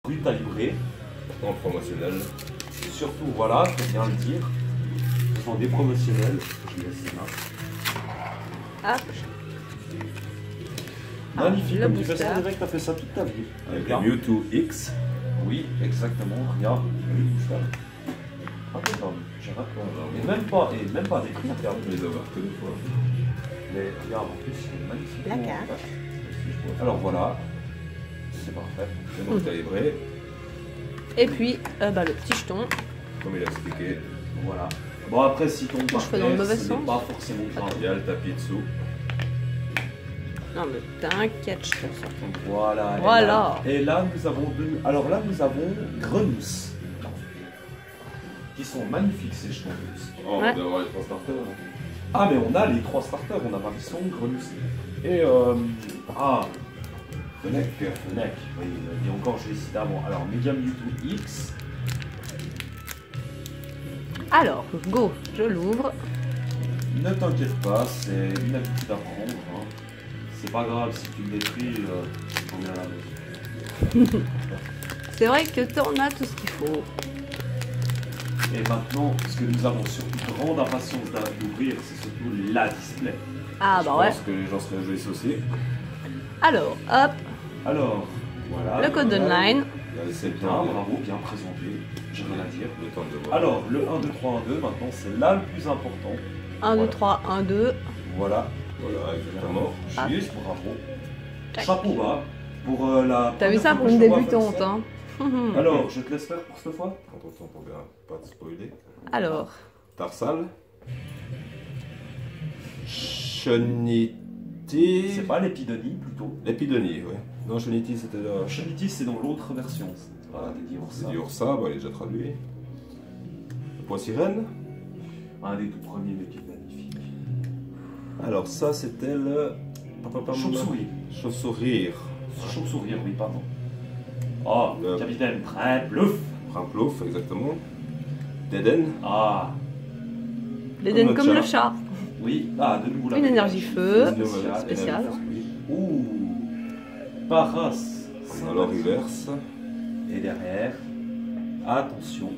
brut à livrer. En promotionnel. Et surtout, voilà, faut bien le dire. Ce sont des promotionnels. Je laisse là. Hop. Magnifique, le comme tu fais ça, booster. on dirait que tu as fait ça toute ta vie. Avec Regarde. le Mewtwo X. Oui, exactement. Regarde, le booster. Impeccable. J'ai raconté. Et même pas des prix, regarde. Je les avoir que deux fois. Mais regarde, en plus, c'est magnifique. La carte. Alors voilà. C'est parfait. C'est donc calibré, Et puis, le petit jeton. comme il a expliqué. Voilà. Bon, après, si ton Je fais dans le mauvais ce sens. n'est pas forcément grave. Il y a le tapis dessous. Non, mais t'inquiète, je te sors. Voilà. Voilà. Et là, nous avons deux. Alors là, nous avons Grenousse. Qui sont magnifiques, ces jetons. Oh, Ouais. on doit avoir les trois starters. hein. Ah, mais on a les trois starters. On a Marisson, Grenousse. Et Fennec. Fennec. Oui, et encore, je l'ai cité avant. Alors, Mega Mewtwo X. Alors, go, je l'ouvre. Ne t'inquiète pas, c'est une habitude à prendre. Hein. C'est pas grave si tu le détruis, on vient à la maison. C'est vrai que t'en as tout ce qu'il faut. Et maintenant, ce que nous avons surtout grande impatience d'ouvrir, c'est surtout la display. Ah Je bah ouais. pense que les gens se réjouissent aussi. Alors, hop, Alors, voilà. le code online. C'est Bien, bien. bravo, bien présenté. J'ai rien à dire. Le temps de voir. Alors, le 1, 2, 3, 1, 2, maintenant, c'est là le plus important. 1, 2, Voilà. 3, 1, 2. Voilà. Voilà, exactement. Juste, bravo. Tac. Chapeau bas pour la. T'as vu première ça fois pour que une je vois faire débutante, ça. hein. Alors, je te laisse faire pour cette fois. Attention pour bien pas te spoiler. Alors, Tarsal. Chunity. C'est pas l'épidonie plutôt. L'épidonie, ouais. Non, Chunity c'était là. Chunity, c'est dans l'autre version. Voilà, t'as dit C'est ça. du Ursa, bon, il est déjà traduit. Le point sirène. Un des tout premiers, mais qui est magnifique. Alors ça c'était le... Chauve-souris. Chauve-sourire. Chauve-sourire, oui, pardon. Oh, Le- capitaine Plouf. Primplouf, exactement. Deden. Ah, l'Eden Comme comme notre le chat. oui. Ah, de nouveau la Une même énergie chose. feu. Spécial. Spécial. Ouh. Paras. Alors reverse. Et derrière, attention,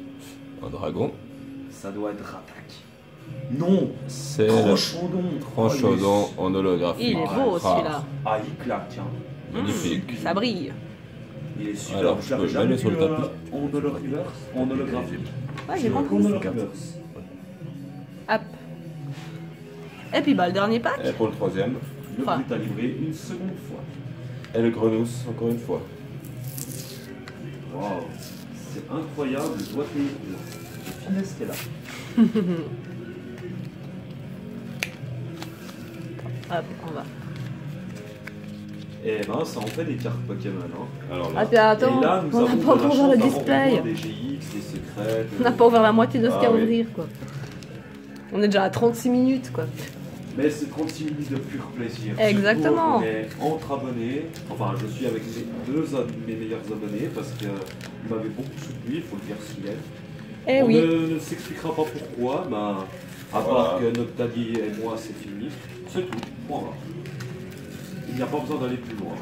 Un dragon. ça doit être attaque. Non. C'est le Tranchodon. Tranchodon en holographique. Il est beau Rare. celui-là. Ah, il claque. Hein. Magnifique. Ça brille. Il est super. Alors, je l'avais peux le jamais mettre sur vu, le tapis. En holographique. En holographique. Ouais, j'ai pas En compris. holographique. Hop. Et puis le dernier pack. Et pour le troisième. Le Ah. brut à livrer une seconde fois. Et le grenousse, encore une fois. Waouh, c'est incroyable le doigté de finesse qu'elle a. Hop, on va. Et ben, ça en fait des cartes Pokémon. Hein. Alors Ah, là, puis attends, Et là, nous on n'a avons pas de la encore ouvert le chance d'avoir au moins display. des GX, des secrets. On n'a pas ouvert la moitié de ce qu'il y a à Ah oui. ouvrir, quoi. On est déjà à 36 minutes, quoi. Mais c'est 36 minutes de pur plaisir. Exactement. Surtout, on est entre abonnés. Enfin, je suis avec mes meilleurs abonnés parce qu'ils m'avaient beaucoup soutenu, il faut le dire ce qu'il est. Eh On oui. ne s'expliquera pas pourquoi, ben, à Voilà. part que Noctali et moi c'est fini. C'est tout. Voilà. Il n'y a pas besoin d'aller plus loin.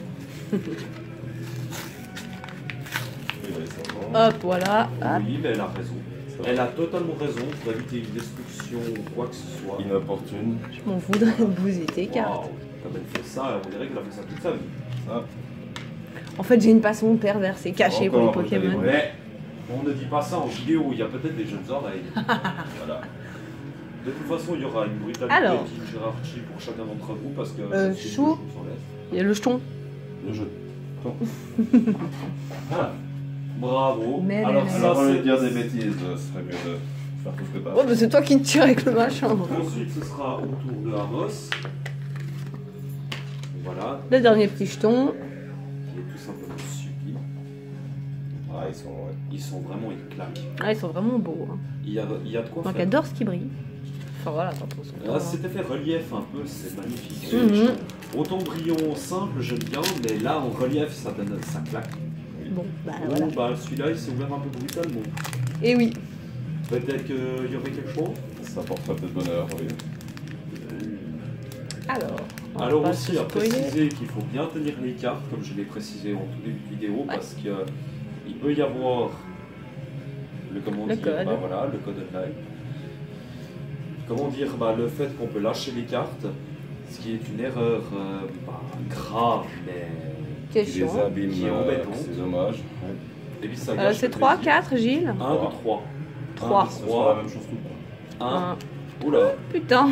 il va laisser en Hop, voilà. Hop. Oui, mais elle a raison. Ça va. Elle a totalement raison pour éviter une destruction ou quoi que ce soit. Inopportune. Je m'en voudrais de bousiller tes cartes. Waouh, comme elle fait ça, on dirait qu'elle a fait ça toute sa vie. Ça. En fait, j'ai une passion perverse et cachée pour les Encore, vous allez Pokémon. voir. Mais on ne dit pas ça en vidéo, il y a peut-être des jeunes oreilles. Voilà. De toute façon, il y aura une brutalité Alors. et une hiérarchie pour chacun d'entre vous parce que. c'est Chou. une chose sans laisse. Il y a le jeton. Le jeu. Ah, bravo. Mais Alors, mais- ça, Avant de c'est. dire des bêtises, ce serait mieux de faire tout ce que Oh, mais c'est toi qui te tires avec le machin. Ensuite, ce sera au tour de Amos. Voilà, Le dernier petit jeton. qui est tout simplement sublime. Ah, ils sont... Ouais. Ils sont vraiment, ils claquent. Ah, ils sont vraiment beaux. Hein. Il y a de quoi Donc, faire. adore ce qui brille. Enfin, voilà, quand on s'en Là, c'était fait relief un peu, c'est magnifique. Mhm. Autant brillant simple, j'aime bien, mais là en relief, ça claque. Bon, bah Oh, voilà. bah celui-là, il s'est ouvert un peu brutalement. Et oui. Peut-être qu'il y aurait quelque chose. Ça porterait peut-être bonheur, oui. Alors. on va Alors pas aussi se à spoiler. préciser qu'il faut bien tenir les cartes, comme je l'ai précisé en tout début de vidéo, Ouais. parce que il peut y avoir le, comment Le dire, code. bah, voilà, le code online. Comment dire, bah, le fait qu'on peut lâcher les cartes, ce qui est une erreur bah, grave, mais Qui les Question. abîme, Qui est embêtante. c'est dommage. et puis ça gâche C'est le 3, plaisir. 4, Gilles 1, 2, 3. 3. Ce sera la même chose tout le temps. 1. Un. Oula, Putain.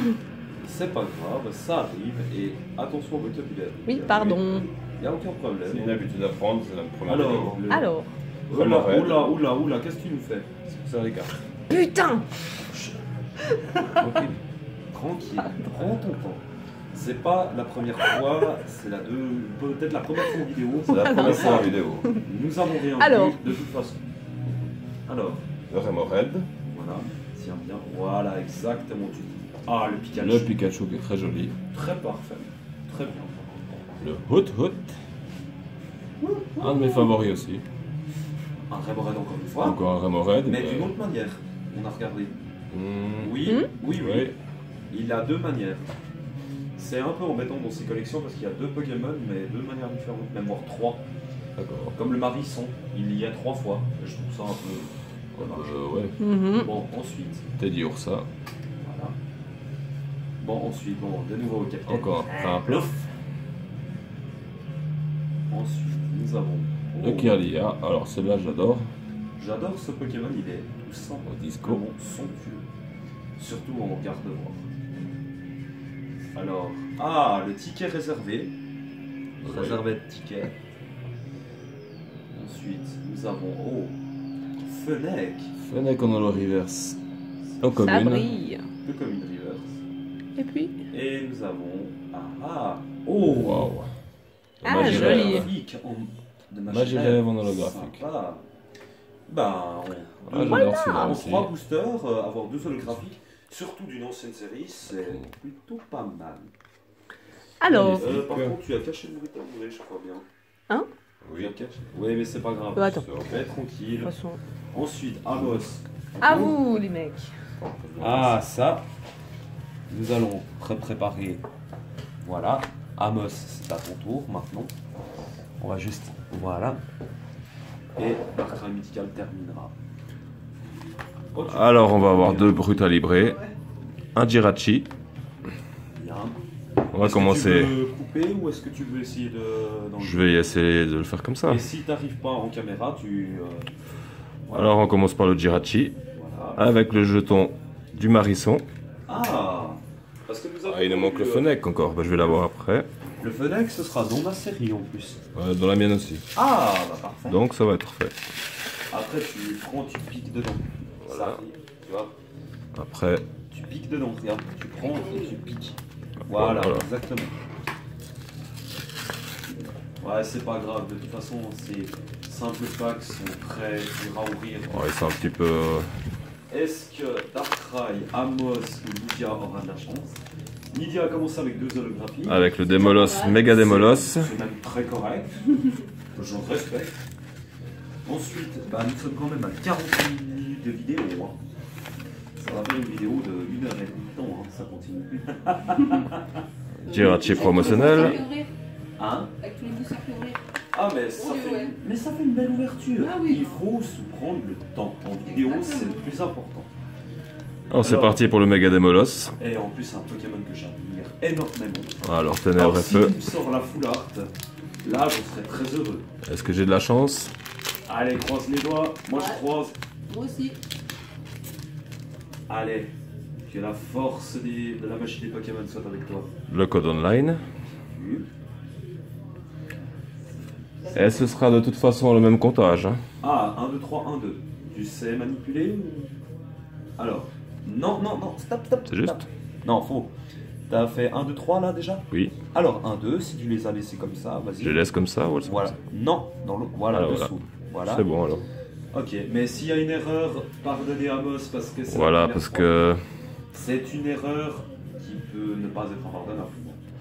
c'est pas grave, ça arrive. Et attention au vocabulaire. Oui, pardon. Il n'y a aucun C'est problème. une habitude d'apprendre, c'est la première Alors, vidéo. Alors. oula, qu'est-ce que tu nous fais? C'est ça les cartes. Putain. Tranquille, prends ton temps. C'est pas la première fois, c'est la peut-être la première fois en vidéo. C'est la première fois en vidéo. Nous avons rien Alors. vu de toute façon. Alors, Le Remoraid, voilà, tiens bien, voilà, exactement. Ah, le Pikachu. le Pikachu qui est très joli. Très parfait, très bien. Le Hoot Hoot, un de mes favoris aussi. Un Remoraid encore une fois, Encore un Remoraid. mais d'une autre manière. On a regardé. Oui, Hmm? oui. Oui. Il a deux manières. C'est un peu embêtant dans ces collections parce qu'il y a deux Pokémon, mais deux manières différentes, même voire trois. D'accord. Comme le Marisson, il y a 3 fois. Et je trouve ça un peu dommage. Ouais. Mhm. Bon, ensuite, Teddy Ursa. voilà. Bon, ensuite, de nouveau au capitaine. Encore un simple. Ensuite, nous avons. Le Kirlia. Alors celui-là j'adore. J'adore ce Pokémon, il est tout simplement Au disco. somptueux. Surtout en garde-voir. Alors, le ticket réservé. Oui. Réservé de ticket. Ensuite, nous avons. Fennec. Fennec en holo reverse. En Ça commune. brille. De Commune Reverse. Et puis. Et nous avons. Waouh. Ah, Magie joli. rêve. Graphique de Magie rêve en holographique. Sympa. Ben, Ah, j'adore celui-là en aussi. 3 boosters, avoir 2 holographiques, surtout d'une ancienne série, c'est plutôt pas mal. Alors. Par contre, tu as caché le bruit de ta bourrée, je crois bien. Hein? Oui, oui, mais c'est pas grave. Attends. Fais tranquille. De toute façon. Ensuite, Amos. À vous, les mecs. Ça, nous allons préparer. Voilà, Amos, c'est à ton tour maintenant. On va juste. Voilà. Et Darkrai Mythical terminera. Oh, tu- Alors on va avoir deux Brutalibrés. Un Jirachi. Bien. On va Est-ce que commencer. tu veux couper ou est-ce que tu veux essayer de. Je vais essayer de le faire comme ça. Et si t'arrives pas en caméra, tu. Voilà. Alors on commence par le Jirachi. Voilà. Avec le jeton du Marisson. Parce que nous avons. Ah, il nous manque le Fennec encore. Bah, je vais l'avoir après. Le Fennec, ce sera dans ma série en plus. Dans la mienne aussi. Bah parfait. Donc ça va être fait. Après, tu prends, tu piques dedans. Voilà. Ça arrive, tu vois. Après, Tu piques dedans, regarde. Tu prends et tu piques. Voilà, Voilà. exactement. Ouais, c'est pas grave. De toute façon, ces simples packs sont très durs à ouvrir. ouais, c'est un petit peu. Est-ce que Darkrai, Amos ou Lydia aura de la chance? Lydia a commencé avec 2 holographies. Avec le Démolos, méga Démolos. C'est même très correct. Je respecte. Ensuite, nous sommes quand même à 40 minutes de vidéo. Hein. Ça va faire une vidéo de 1 heure et demie de temps, hein, ça continue. Jirachi promotionnel. Hein? Avec tous les boosters qui ouvrir. Mais ça fait une belle ouverture. Ah oui. Il faut se prendre le temps. En vidéo, c'est le plus important. Alors c'est Alors. parti pour le méga Démolos. Et en plus, c'est un Pokémon que j'admire énormément. Alors ténèbres Alors, et si feu. tu me sors la full art, là, je serais très heureux. Est-ce que j'ai de la chance? Allez, croise les doigts. Moi, je Ouais. croise. Moi aussi. Allez, que la force de la magie des Pokémon soit avec toi. Le code online. Et ce sera de toute façon le même comptage. Hein. 1, 2, 3, 1, 2. Tu sais manipuler ou... Alors, non, stop. C'est juste? stop. Non, faux. T'as fait 1, 2, 3 là déjà? Oui. Alors, 1, 2, si tu les as laissés comme ça, vas-y. Je les laisse comme ça ou elles sont Voilà. comme ça? Non, dans le... Voilà, Voilà, dessous. Voilà. C'est bon alors. Ok, mais s'il y a une erreur, pardonnez Amos parce que c'est la Voilà, première parce fois. que C'est une erreur qui peut ne pas être pardonnable.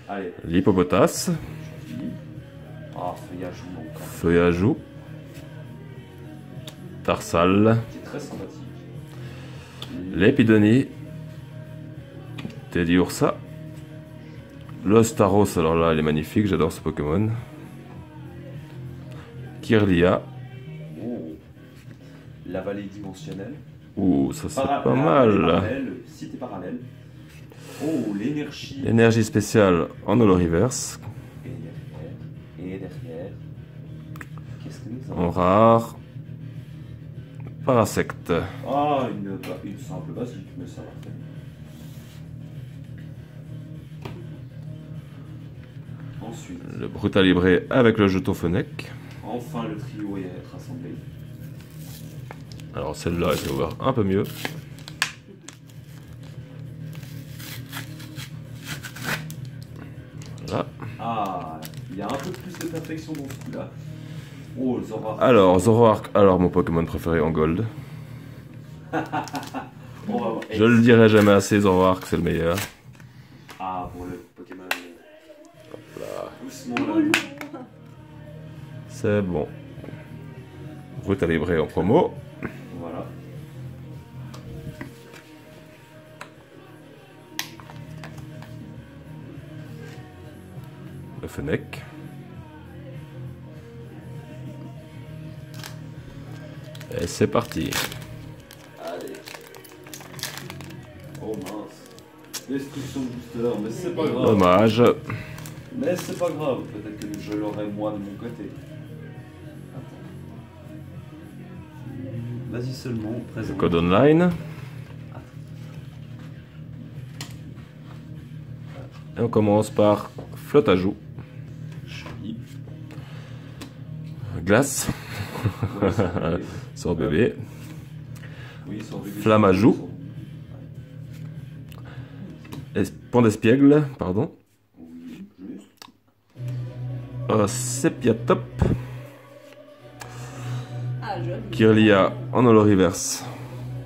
Allez, l'Hippopotas, feuillage encore. Feuillajou, Tarsal, Qui est très sympathique. l'Épidonie, Teddy Ursa, le Staros, alors là il est magnifique, j'adore ce Pokémon. Kirlia, Oh. La vallée dimensionnelle. Ouh, ça c'est La pas vallée mal. parallèle, cité parallèle. Oh, l'énergie. Énergie spéciale en holo reverse. Et derrière. Qu'est-ce que nous En avons? rare. Parasecte. Ah, une simple basique, mais ça va faire. Ensuite, Le Brutalibré avec le jeton Fennec. enfin le trio est à être assemblé. Alors celle-là elle s'est ouverte un peu mieux. Voilà. Ah, il y a un peu plus de perfection dans ce coup-là. Oh, Zoroark. Alors Zoroark, alors mon Pokémon préféré en gold. On va voir. Je le dirai jamais assez, Zoroark c'est le meilleur. Ah, pour le Pokémon. Là. Doucement là. C'est bon. Brutalibré en promo. Voilà. Le Fennec. Et c'est parti. Allez. Oh mince. Destruction de booster, mais c'est pas grave. Dommage. Mais c'est pas grave, peut-être que je l'aurai moi de mon côté. Attends. Vas-y seulement, présent. Code online. Et on commence par flotte à joues. Chouï. Glace. Ouais, c'est bébé. Sort bébé. Oui, sans bébé. Flamme à joue. Pont d'espiègle, pardon. Oui, juste. Sepia top. Ah, joli. Kirlia en holo reverse.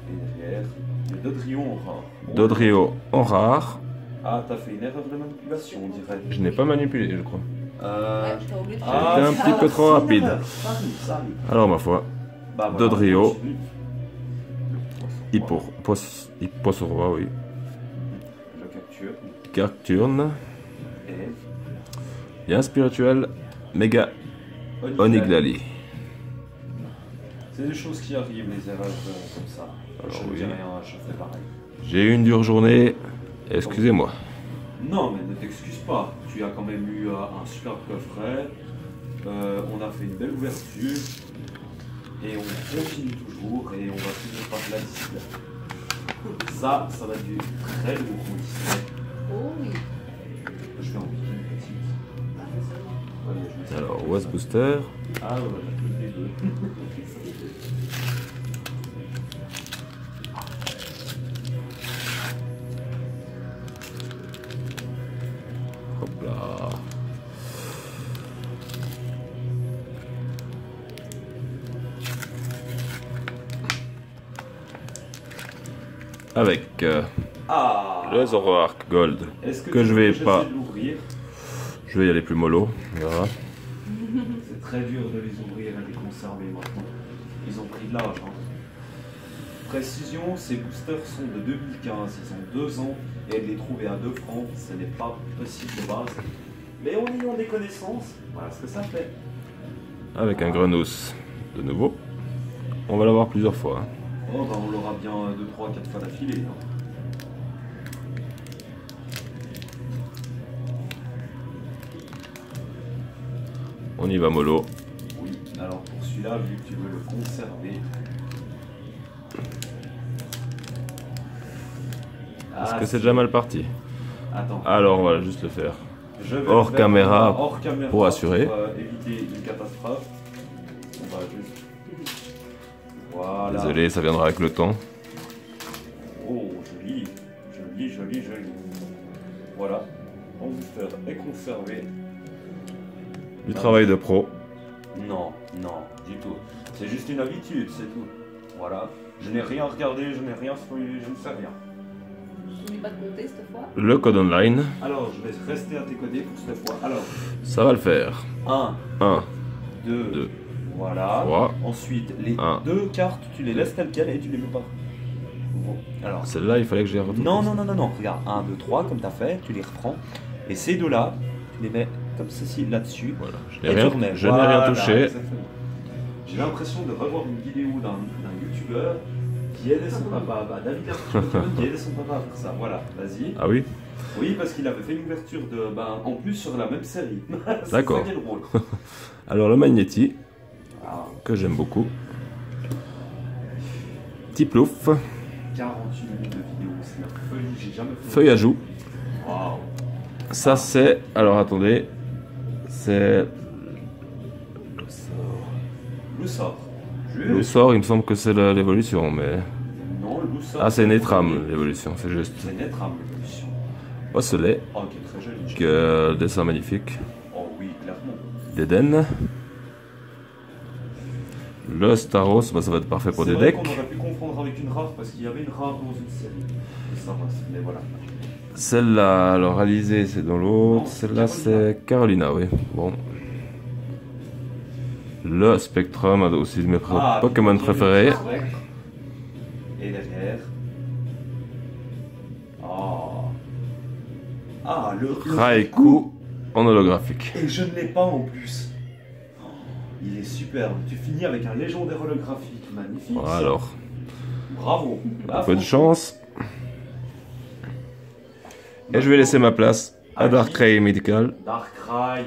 Et derrière, le Dodrio en rare. Dodrio en rare. Ah, t'as fait une erreur de manipulation, on dirait. Je n'ai pas manipulé, je crois. Ouais, t'as oublié de J'étais un faire. petit peu trop rapide. Ça arrive, ça arrive. Alors ma foi, Bah, voilà, Dodrio. on continue. Hipposauroi, oui. Je capture. Carturne. Et. Bien spirituel. Méga Oniglali. C'est des choses qui arrivent, les erreurs comme ça. Alors, Je ne oui. dis rien, je fais pareil. J'ai eu une dure journée. Excusez-moi. Non, mais ne t'excuse pas. Tu as quand même eu un super coffret. On a fait une belle ouverture. Et on continue toujours. Et on va finir par la display. Ça va être du très lourd, mon display. Oh oui. Je vais en piquer une petite. Allez, je vais Alors, Was Booster. Ah ouais, les deux. Hop là. Avec Ah. le Zoroark Gold. Est-ce que je vais j'essaie pas- de l'ouvrir? Je vais y aller plus mollo. On verra. C'est très dur de les ouvrir et de les conserver maintenant. Ils ont pris de l'âge. Hein. Précision, ces boosters sont de 2015. Ils ont 2 ans et de les trouver à 2 francs, ce n'est pas possible de base. Mais en ayant des connaissances, voilà ce que ça fait. Avec un Grenousse de nouveau. On va l'avoir plusieurs fois. Hein. Oh bah on l'aura bien 2, 3, 4 fois d'affilée. Hein. On y va mollo. Oui, alors pour celui-là, vu que tu veux le conserver. Est-ce que c'est déjà mal parti? Attends. Alors on va juste le faire. Je vais hors le faire, caméra hors caméra pour assurer. éviter une catastrophe. On va juste. Voilà. Désolé, ça viendra avec le temps. Oh, joli. Joli, joli, joli. Voilà. Mon booster est conservé. Du travail de pro. Non, non, du tout. C'est juste une habitude, c'est tout. Voilà. Je n'ai rien regardé, je n'ai rien spoilé, je ne sais rien. N'oublie pas de compter cette fois. Le code online. Alors, je vais rester à tes côtés pour cette fois. Alors, Ça va le faire. 1, 1, 2, 2, voilà. 3. Ensuite, les Un. 2 cartes, tu les laisses telles quelles et tu les mets pas. Bon, alors. Celle-là, il fallait que j'y retourne. Non, non, non, non, non. Regarde, 1, 2, 3, comme tu as fait, tu les reprends. Et ces deux-là, tu les mets comme ceci là-dessus. Voilà. Et tu remets. Je n'ai rien touché. Exactement. J'ai l'impression de revoir une vidéo d'un youtubeur qui aidait son papa, David Arthur, qui aidait son papa à faire ça. Voilà, vas-y. Ah oui? Oui, parce qu'il avait fait une ouverture en plus sur la même série. D'accord. C'est ça qui est drôle. Alors le Magnetti, Ah, que j'aime beaucoup. Petit plouf. 48 minutes de vidéo, c'est la folie, j'ai jamais fait. Feuille à joue. Waouh. Ça c'est... Alors attendez. C'est... Loussor. Le sort, il me semble que c'est l'évolution, mais... Non, Loussor. Ah, c'est Netram, l'évolution, c'est juste. C'est Netram, l'évolution. Osselet, Oh, qui est très joli. que dessin magnifique. Oh oui, clairement. D'Eden. Le Staros, bah, ça va être parfait pour C'est des vrai decks. qu'on aurait pu confondre avec une rare parce qu'il y avait une rare dans une série. Le Staros, mais voilà. Celle-là, alors Alizé, c'est dans l'autre. Non, Celle-là, Carolina. c'est Carolina, oui. Bon. Le Spectrum, aussi de mes Pokémon préférés. Et derrière. Oh. Ah, le Raikou en holographique. Et je ne l'ai pas en plus. Oh, il est superbe. Tu finis avec un légendaire holographique. Magnifique. Voilà, ça. alors, Bravo. Là, un peu de franchement, chance. Et je vais laisser ma place à Darkrai Medical. Darkrai.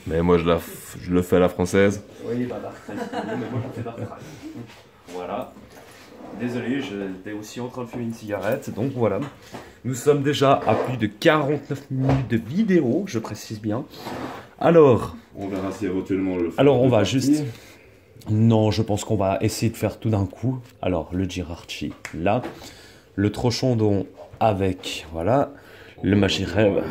Mais moi, je le fais à la française. Oui, bah Darkrai, mais moi je fais Darkrai. Voilà. Désolé, j'étais aussi en train de fumer une cigarette, donc voilà. Nous sommes déjà à plus de 49 minutes de vidéo, je précise bien. Alors, On verra si éventuellement le... Alors on va juste... Non, je pense qu'on va essayer de faire tout d'un coup. Alors, le Girarchi, là. Le Trochondon avec, voilà. Le Magirev.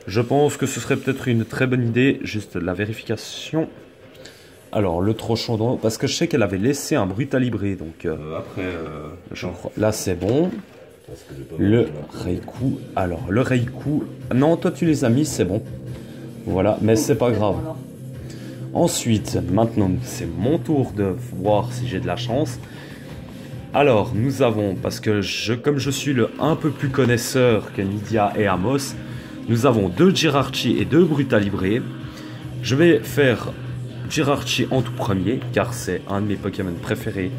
Je pense que ce serait peut-être une très bonne idée, juste la vérification. Alors, le Trochondon, parce que je sais qu'elle avait laissé un Brutalibré, donc... je crois, là, c'est bon. Le Raikou. Alors, le Raikou... Non, toi, tu les as mis, c'est bon. Voilà, mais c'est pas grave. Ensuite, maintenant, c'est mon tour de voir si j'ai de la chance. Alors, nous avons, parce que comme je suis le un peu plus connaisseur que Nidia et Amos, nous avons 2 Girarchi et 2 Brutalibré. Je vais faire Girarchi en tout premier, car c'est un de mes Pokémon préférés.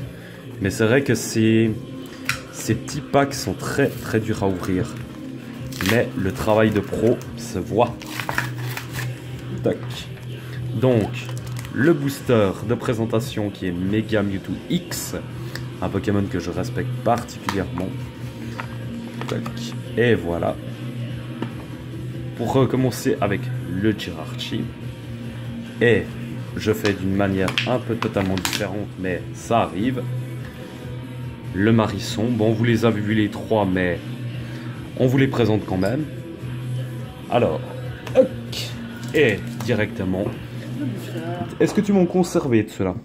Mais c'est vrai que ces petits packs sont très très durs à ouvrir. Mais le travail de pro se voit. Tac. Donc, le booster de présentation qui est Mega Mewtwo X, un Pokémon que je respecte particulièrement. Tac. Et voilà. Pour recommencer avec le Girarchi. Et je fais d'une manière un peu totalement différente, mais ça arrive. Le Marisson. Bon, vous les avez vus les trois, mais on vous les présente quand même. Alors, ok. Et directement. Est-ce que tu m'en conservé de cela?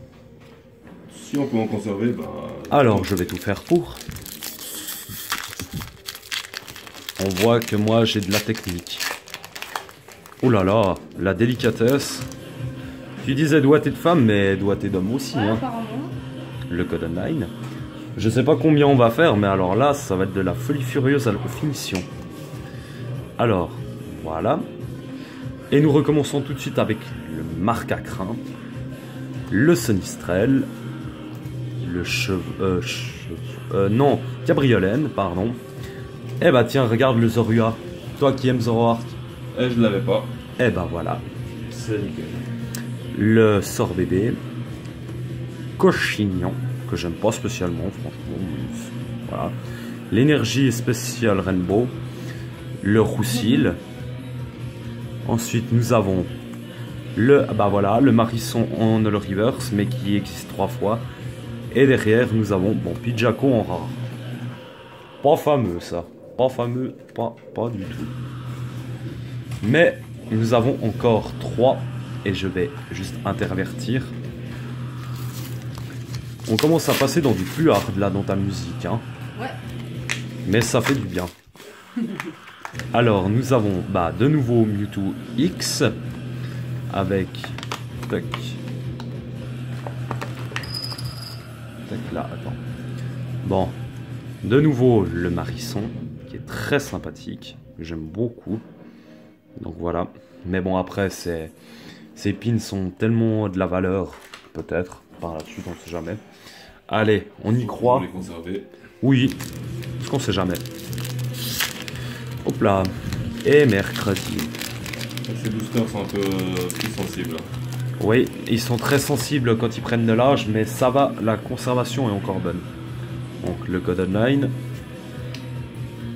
Si on peut en conserver, bah... Alors, je vais tout faire pour. On voit que moi, j'ai de la technique. Oh là là, la délicatesse. Tu disais doigté de femme, mais doigté d'homme aussi. Ouais, hein. apparemment. Le code online. Je sais pas combien on va faire, mais alors là, ça va être de la folie furieuse à la finition. Alors, voilà. Et nous recommençons tout de suite avec le Marcacrin, le Sonistrel, le non, Cabriolène, pardon. Eh bah tiens, regarde le Zorua. Toi qui aimes Zoroark. Eh, je l'avais pas. Eh bah voilà. C'est nickel. Le Sorbébé, Cochignon, que j'aime pas spécialement, franchement. Voilà. L'énergie spéciale Rainbow, le Roussil. Ensuite, nous avons le Marisson en Holo Reverse, mais qui existe 3 fois. Et derrière, nous avons, bon, Pidjaco en rare. Pas fameux, ça. Pas fameux, pas du tout. Mais nous avons encore 3, et je vais juste intervertir. On commence à passer dans du plus hard, là, dans ta musique, hein. Ouais. Mais ça fait du bien. Alors, nous avons de nouveau Mewtwo X avec tac. Tac là, attends. Bon, de nouveau le Marisson qui est très sympathique, j'aime beaucoup. Donc voilà. Mais bon, après ces pins sont tellement de la valeur peut-être. Par là-dessus, on ne sait jamais. Allez, on y croit. Pour les conserver. Oui, parce qu'on sait jamais. Hop là. Et mercredi. Ces boosters sont un peu plus sensibles. Oui, ils sont très sensibles quand ils prennent de l'âge, mais ça va, la conservation est encore bonne. Donc le code online.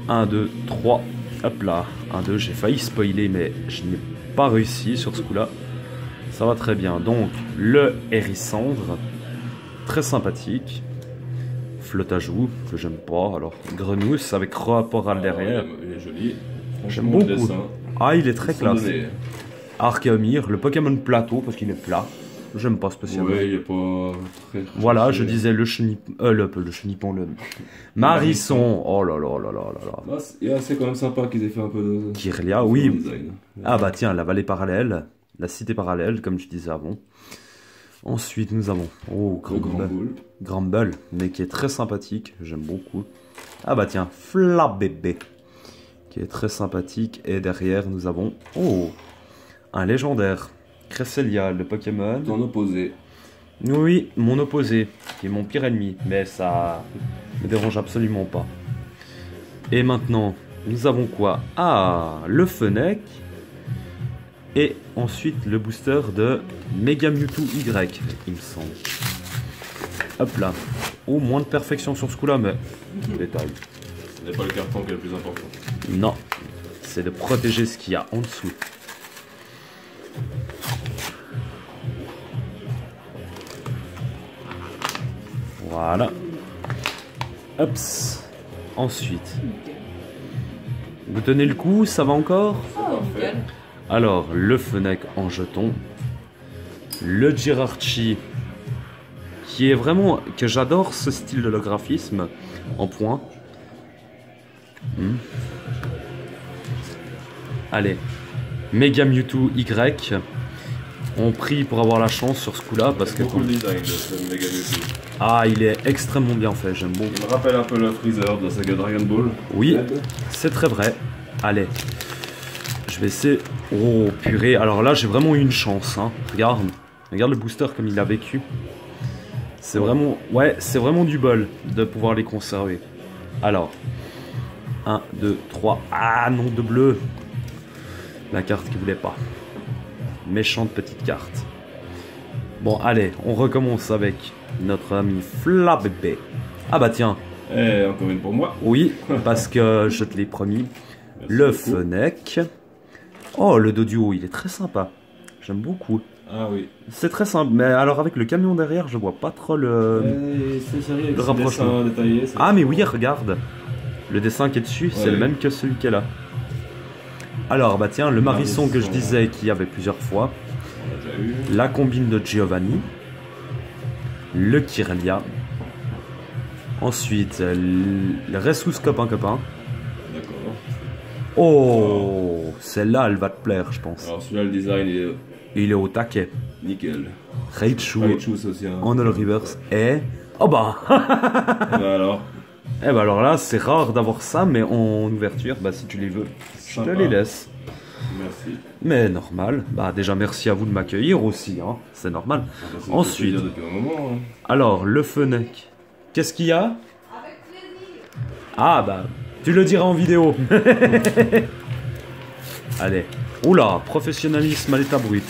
1, 2, 3. Hop là. 1, 2, j'ai failli spoiler, mais je n'ai pas réussi sur ce coup-là. Ça va très bien. Donc, le hérissandre. Très sympathique. Flotte à joues, que j'aime pas. Alors, grenousse avec rapport derrière. Il est joli. J'aime Franchement, le beaucoup. dessin, Ah, il est très ils sont classe. donnés. Arcamir, le Pokémon plateau, parce qu'il est plat. J'aime pas spécialement. Ouais, il est pas très. Voilà, recherché. je disais le chenipon, le chenipon, le Marisson. Oh là là là là là là. Bah, c'est quand même sympa qu'ils aient fait un peu de. Kirlia, oui. design. Ah bah tiens, la vallée parallèle, la cité parallèle, comme je disais avant. Ensuite, nous avons Le grand Grumble, boule. Grumble, mais qui est très sympathique, j'aime beaucoup. Ah bah tiens, Flabébé, qui est très sympathique. Et derrière, nous avons un légendaire, Cresselia, le Pokémon. Ton opposé. Oui, mon opposé, qui est mon pire ennemi, mais ça me dérange absolument pas. Et maintenant, nous avons quoi? Ah, le Fennec. Et ensuite le booster de Mega Mewtwo Y, il me semble. Hop là. Oh, moins de perfection sur ce coup-là, mais détail. Ce n'est pas le carton qui est le plus important. Non, c'est de protéger ce qu'il y a en dessous. Voilà. Hops. Ensuite. Vous tenez le coup, ça va encore? Oh, nickel. Alors, le Fennec en jeton. Le Girarchi, qui est vraiment... que j'adore ce style de graphisme en point. Allez. Mega Mewtwo Y. On prie pour avoir la chance sur ce coup-là parce que... Beaucoup le design de ce Mega Mewtwo. Ah, il est extrêmement bien fait, j'aime beaucoup. Il me rappelle un peu le Freezer de la saga Dragon Ball. Oui, c'est très vrai. Allez. Je vais essayer... Oh, purée. Alors là, j'ai vraiment eu une chance. Hein. Regarde. Regarde le booster comme il a vécu. C'est vraiment... Ouais, c'est vraiment du bol de pouvoir les conserver. Alors. 1, 2, 3. Ah, non, de bleu. La carte qui voulait pas. Méchante petite carte. Bon, allez. On recommence avec notre ami Flabébé. Ah bah tiens. Et encore une pour moi. Oui, parce que je te l'ai promis. Merci Le beaucoup. Fennec. Oh, le Doduo, il est très sympa. J'aime beaucoup. Ah oui. C'est très simple, mais alors avec le camion derrière, je vois pas trop le... C'est sérieux avec le ce rapprochement. dessin détaillé. c'est- Ah mais oui, regarde. Le dessin qui est dessus, c'est Ouais. le même que celui qui est là. Alors, bah tiens, le Marisson que je Marisson. disais qu'il y avait plusieurs fois. On l'a déjà eu. La combine de Giovanni. Le Kirlia. Ensuite, le Ressus Copain Copain. D'accord. Oh, celle-là, elle va te plaire, je pense. Alors celui-là, le design il est Il est au taquet. nickel. Raichu, Raichu, c'est aussi un. en All Reverse. Et... Oh bah Bah alors. Eh bah alors là, c'est rare d'avoir ça, mais en ouverture, bah si tu les veux, je te Sympa. les laisse. Merci. Mais normal. Bah déjà, merci à vous de m'accueillir aussi, hein. C'est normal. Ça fait Ensuite. plaisir depuis un moment. Hein. Alors, le Fennec. Qu'est-ce qu'il y a? Ah bah, tu le diras en vidéo. Allez. Oula, professionnalisme à l'état brut.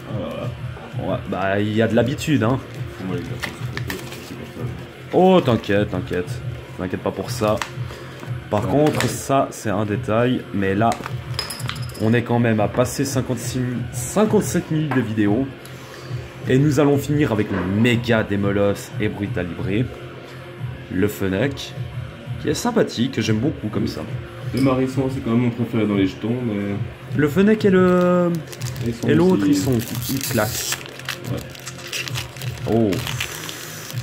Ah là là. Ouais, bah, il y a de l'habitude, hein. Pour moi, les cartons, c'est supportable. Oh, t'inquiète, t'inquiète. T'inquiète pas pour ça. Par Ouais, contre, ouais. ça, c'est un détail. Mais là, on est quand même à passer 57 minutes de vidéo. Et nous allons finir avec le méga Démolos et Brutalibré. Le Fennec, qui est sympathique, que j'aime beaucoup comme ça. Le Marisson, c'est quand même mon préféré dans les jetons, mais. Le Fennec et le... Ils sont Et l'autre, aussi- ils claquent. Ouais. Oh.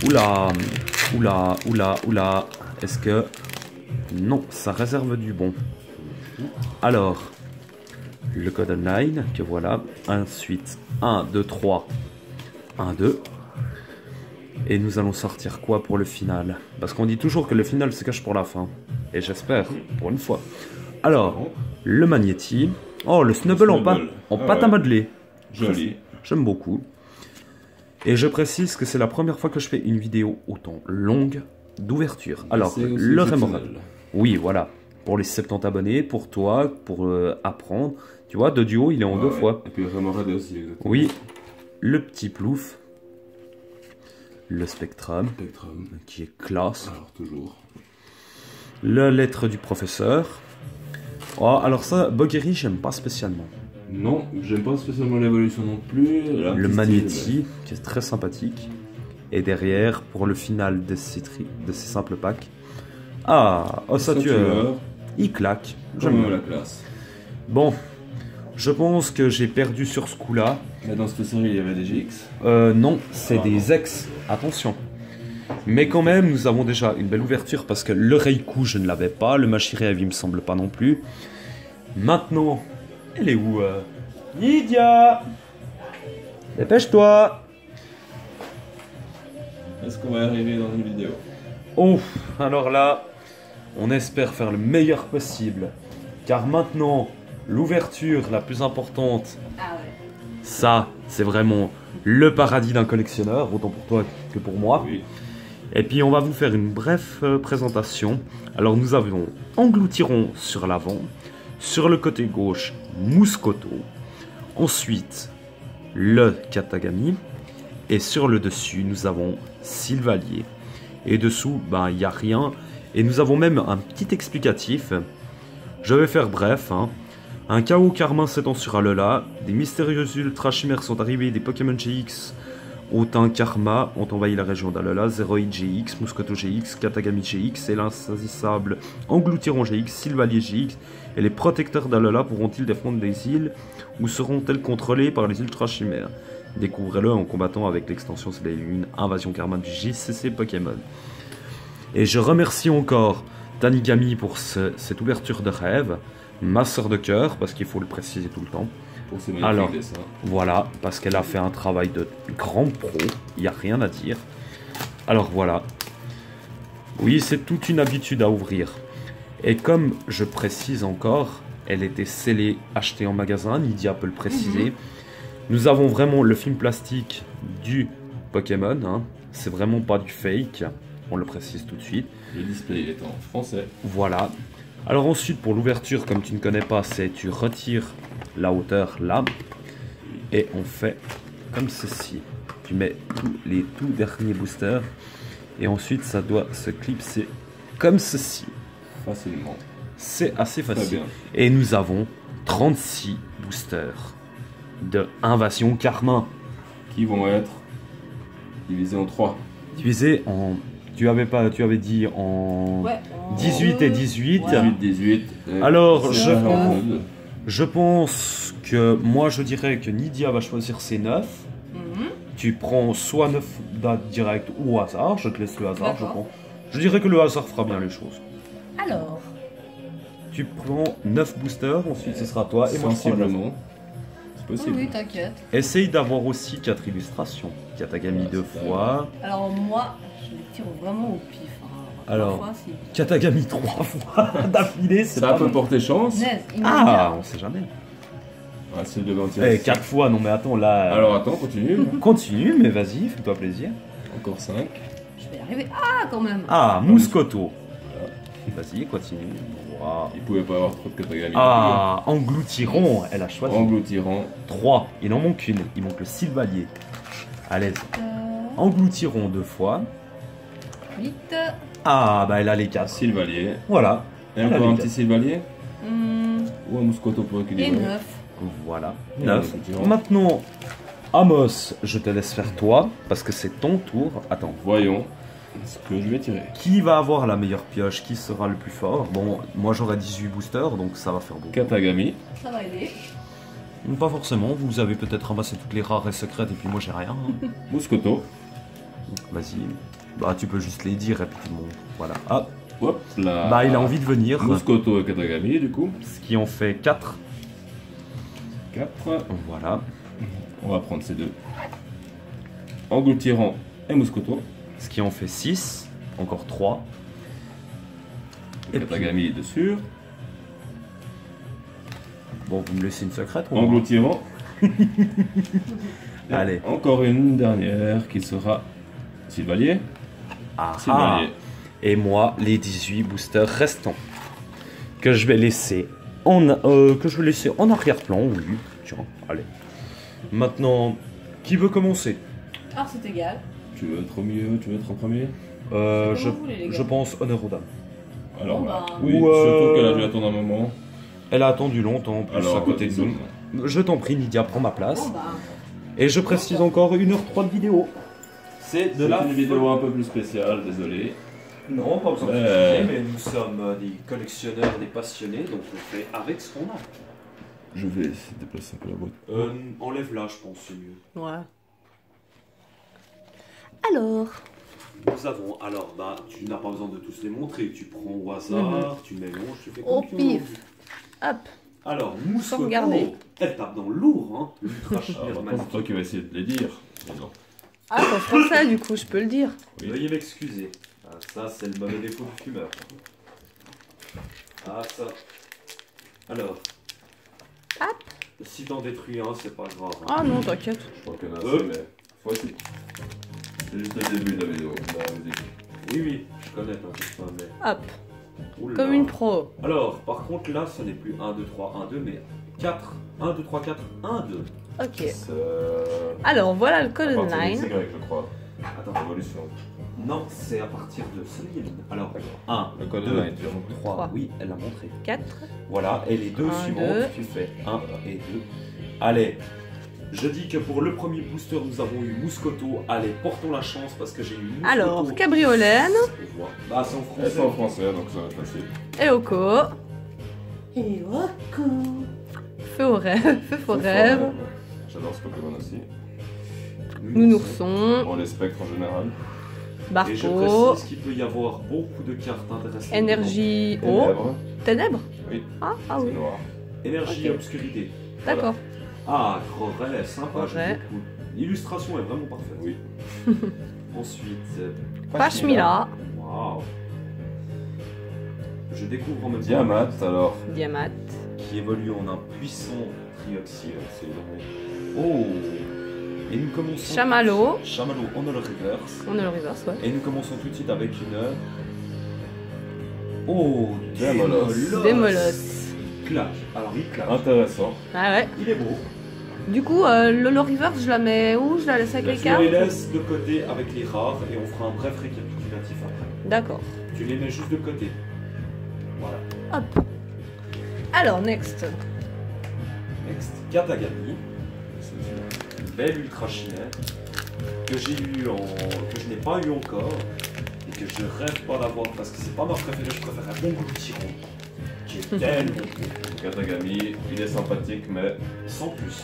Oula. Oula, oula, oula. Est-ce que... Non, ça réserve du bon. Alors, le code online, que voilà. Ensuite, 1, 2, 3. 1, 2. Et nous allons sortir quoi pour le final? Parce qu'on dit toujours que le final se cache pour la fin. Et j'espère, pour une fois. Alors, le Magnéti. Oh, le Snubble en, Snubble. en Ah pâte à ouais. modeler. Joli. J'aime beaucoup. Et je précise que c'est la première fois que je fais une vidéo autant longue d'ouverture. Alors, C'est aussi le Rémoral. exceptionnel. Oui, voilà. Pour les 70 abonnés, pour toi, pour apprendre. Tu vois, de duo, il est en deux fois. Et puis Rémoral aussi, exactement. Oui, le petit plouf. Le Spectrum, Spectrum. qui est classe. Alors, toujours. La lettre du professeur. Oh, alors ça, Bogueri, j'aime pas spécialement. Non, j'aime pas spécialement l'évolution non plus. Le Magnéti, qui est très sympathique. Et derrière, pour le final de ces simples packs. Ah, Ossature. Il claque. J'aime J'aime bien. la classe. Bon, je pense que j'ai perdu sur ce coup-là. Mais dans cette série, il y avait des GX. Non, c'est Ah, des ex. Attention. Mais quand même, nous avons déjà une belle ouverture parce que le Reiku, je ne l'avais pas. Le Machiré, il me semble pas non plus. Maintenant, elle est où Lydia, dépêche-toi. Est-ce qu'on va y arriver dans une vidéo? Oh, alors là, on espère faire le meilleur possible. Car maintenant, l'ouverture la plus importante, Ah ouais. ça, c'est vraiment le paradis d'un collectionneur, autant pour toi que pour moi. Oui. Et puis on va vous faire une brève présentation. Alors nous avons Engloutiron sur l'avant, sur le côté gauche Mouscoto, ensuite le Katagami, et sur le dessus nous avons Sylvalier. Et dessous, ben il n'y a rien. Et nous avons même un petit explicatif. Je vais faire bref. Un chaos carmin s'étend sur Alola, des mystérieux ultra chimères sont arrivés, des Pokémon GX Autant Karma ont envahi la région d'Alola, Zeroid GX, Mouscoto GX, Katagami GX, et l'insaisissable Engloutiron GX, Sylvalier GX, et les protecteurs d'Alola pourront-ils défendre des îles ou seront-elles contrôlées par les ultra chimères? Découvrez-le en combattant avec l'extension Soleil et Lune, Invasion Karma du JCC Pokémon. Et je remercie encore Tanigami pour cette ouverture de rêve, ma sœur de cœur, parce qu'il faut le préciser tout le temps. Pour ces magnifiques Alors, dessins. voilà, parce qu'elle a fait un travail de grand pro, il n'y a rien à dire. Alors voilà. Oui, c'est toute une habitude à ouvrir. Et comme je précise encore, elle était scellée, achetée en magasin, Lydia peut le préciser. Nous avons vraiment le film plastique du Pokémon, c'est vraiment pas du fake, on le précise tout de suite. Le display est en français. Voilà. Alors ensuite, pour l'ouverture, comme tu ne connais pas, c'est tu retires la hauteur là, et on fait comme ceci. Tu mets tous les tout derniers boosters, et ensuite ça doit se clipser comme ceci. Facilement. C'est assez Très facile. bien. Et nous avons 36 boosters de Invasion Carmin, Qui vont être divisés en 3. divisés en... Tu avais dit en Ouais, 18 et 18. Voilà. 18. Alors, c'est je- un peu. Je pense que moi je dirais que Nydia va choisir ses 9. Mhm. Tu prends soit 9 dates directes ou au hasard. Je te laisse le hasard, je D'accord. prends. Je dirais que le hasard fera bien les choses. Alors, Tu prends 9 boosters, ensuite ce sera toi et moi je prends le hasard. Sensiblement. C'est oui, possible. oui, t'inquiète. Essaye d'avoir aussi 4 illustrations. Katagami Ouais, 2 c'est fois. Alors moi, je les tire vraiment au pif. Alors, Parfois, c'est... Katagami 3 fois d'affilée, c'est Ça pas peut mal. porter chance. Punaise, il me Ah, vient. on sait jamais. Ah, c'est le devant tirer. 4 fois, non mais attends là. Alors attends, continue. Continue, mais vas-y, fais-toi plaisir. Encore 5. Je vais y arriver. Ah, quand même. Ah, Mouscoto. Vas-y, continue. Wow. Il pouvait pas avoir trop de Katagami. Ah, Engloutiron, elle a choisi. Engloutirant. 3, il en manque une, il manque le Sylvalier. À l'aise. Engloutiron 2 fois. 8. Ah, bah elle a les 4. Sylvalier. Voilà. Et Elle a encore les un quatre. petit Sylvalier. Hmm, Ou un Mouscoto pour et équilibrer. 9. Voilà. Et 9. Engloutirant. Maintenant, Amos, je te laisse faire toi, parce que c'est ton tour. Attends. Voyons ce que je vais tirer. Qui va avoir la meilleure pioche? Qui sera le plus fort? Bon, moi j'aurai 18 boosters, donc ça va faire beaucoup. Katagami. Ça va aider. Pas forcément, vous avez peut-être ramassé toutes les rares et secrètes, et puis moi j'ai rien. Mouscoto. Vas-y. Bah, tu peux juste les dire, et puis tout le monde. Voilà. Ah, Hop là. bah, il a envie de venir. Mouscoto et Katagami, du coup. Ce qui en fait 4. 4. Voilà. On va prendre ces deux. Engloutirant et Mouscoto. Ce qui en fait 6. Encore 3. Et Katagami dessus. Bon, vous me laissez une secrète ou non? Engloutirant. Allez. Encore une dernière qui sera Sylvalier. Ah, Sylvalier. Et moi, les 18 boosters restants. Que je vais laisser en, arrière-plan, oui. Tiens, allez. Maintenant, qui veut commencer? Ah, c'est égal. Tu veux être au milieu, tu veux être en premier? vous voulez, les gars. Je pense honneur aux dames. Alors, Bon, voilà. bah. Oui, Ou, surtout qu'elle a dû attendre un moment. Elle a attendu longtemps, en plus, Alors, à côté de nous. Je t'en prie, Lydia, prends ma place. Bon, bah. Et je précise encore 1h03 de vidéo. C'est de C'est la une vidéo un peu plus spéciale, désolé. Non, pas besoin de Ouais. s'excuser, mais nous sommes des collectionneurs, des passionnés, donc on fait avec ce qu'on a. Je vais essayer de déplacer un peu la boîte. Enlève-la, je pense, c'est mieux. Ouais. Alors. Nous avons, alors, bah, tu n'as pas besoin de tous les montrer, tu prends au hasard, tu mélanges, tu fais Au comme tu as envie. pif. Hop. Alors, Mouscoto, regarder. elle tape dans le lourd, hein. Ultra Ah, chimère maintenant, c'est magnifique. toi qui vas essayer de les dire. Mais non. Ah, c'est en français, du coup, je peux le dire. Oui. Veuillez m'excuser. Ah, ça, c'est le mauvais défaut du fumeur. Ah, ça. Alors. Hop. Si t'en détruis un, c'est pas grave. hein. Ah non, t'inquiète. Je crois qu'il y en a assez, mais voici. C'est juste le début de la vidéo. Oui, oui, je connais t'inquiète pas, mais. Hop. Oula. Comme une pro. Alors, par contre, là, ce n'est plus 1, 2, 3, 1, 2, mais 4. 1, 2, 3, 4, 1, 2. Ok. C'est Alors, voilà le à code partir des online. Y, je crois. Attends, Révolution. non, c'est à partir de celui-là. Alors, 1, Le code 2, online, tu as montré. 3, Trois. oui, elle l'a montré. 4. Voilà, et les deux Un, suivantes, deux. tu fais 1 et 2. Allez, je dis que pour le premier booster, nous avons eu Mouscoto. Allez, portons la chance parce que j'ai eu Mouscoto. Alors, Cabriolène, On voit. Bah, c'est en Elle français. est en français, donc ça va être facile. Eoko, Eoko. Feu au rêve, Feu au rêve, J'adore ce Pokémon aussi. Nounourson, Bon, les spectres en général. Et je Barco, précise qu'il peut y avoir beaucoup de cartes intéressantes. Énergie eau, Ténèbres, Ténèbres. Oui. Ah c'est oui, noir. Énergie et Ok. obscurité. d'accord. Ah, Crorel, sympa, Crorel. j'aime beaucoup. L'illustration est vraiment parfaite. Oui. Ensuite, Pashmila, waouh. Je découvre en même temps Diamat, alors. Diamat, qui évolue en un puissant trioxyde. C'est Oh. Et nous commençons. Chamallow, Chamallow, on a le reverse. on a le reverse, ouais. Et nous commençons tout de suite avec une. Oh, Démolos. Démolos. Claque. Alors il claque. intéressant. Ah ouais. Il est beau. Du coup, le reverse, je la mets où? Je la laisse avec les Tu cartes? les laisses de côté avec les rares et on fera un bref récapitulatif après. D'accord. Tu les mets juste de côté. Voilà. Hop. Alors, next. Next, Katagami. Une belle ultra chimère que j'ai eu que je n'ai pas eu encore et que je rêve pas d'avoir parce que c'est pas ma préférée. Je préfère un bon goût de tyran qui est tellement bon. Katagami, il est sympathique, mais sans plus.